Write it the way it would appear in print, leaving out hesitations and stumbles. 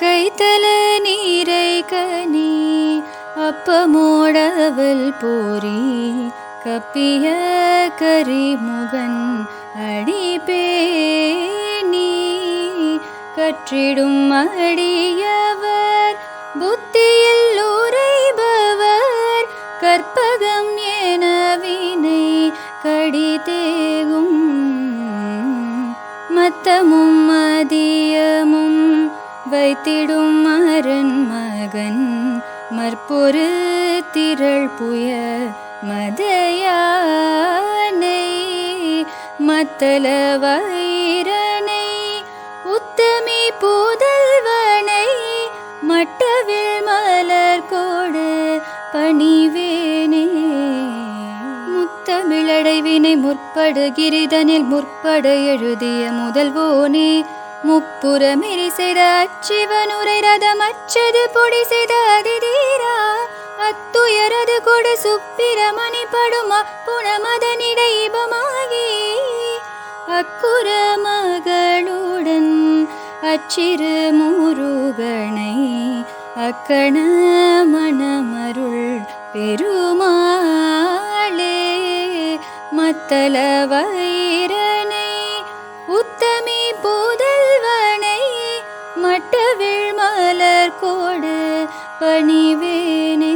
கைத்தல நீரை கனி அப்பமோடவல் போரி கப்பிய கரிமுகன் அடிபேணி கற்றிடும் அடியவர் புத்தியில் உரைபவர் கற்பகம் என வினை கடிதேகும் மத்தமும் மதியமும் வைத்திடும் அரண் மகன் மற்பொரு திரள் புய மதையானை மத்தல வைரனை உத்தமி புதல்வனை மட்டவில் மலர் கோடு பணிவேனே முத்தமிழடைவினை முற்படு கிரிதனில் முற்பட எழுதிய முதல்வோனே முப்புறமெறி செய்த அச்சிவனுரை ரதம் அச்சது பொடி செய்த அதிதீரா அத்துயரது கொடு சுப்பிரமணி படும் அப்புணமதனிடைபமாகி அக்குற மகளுடன் அச்சிறு முருகனை அக்கண மணமருள் பெருமாளே மத்தல வைரனை உத்தமி புதல்வனை மட்டவில் மலர் கோடு பணிவேனே.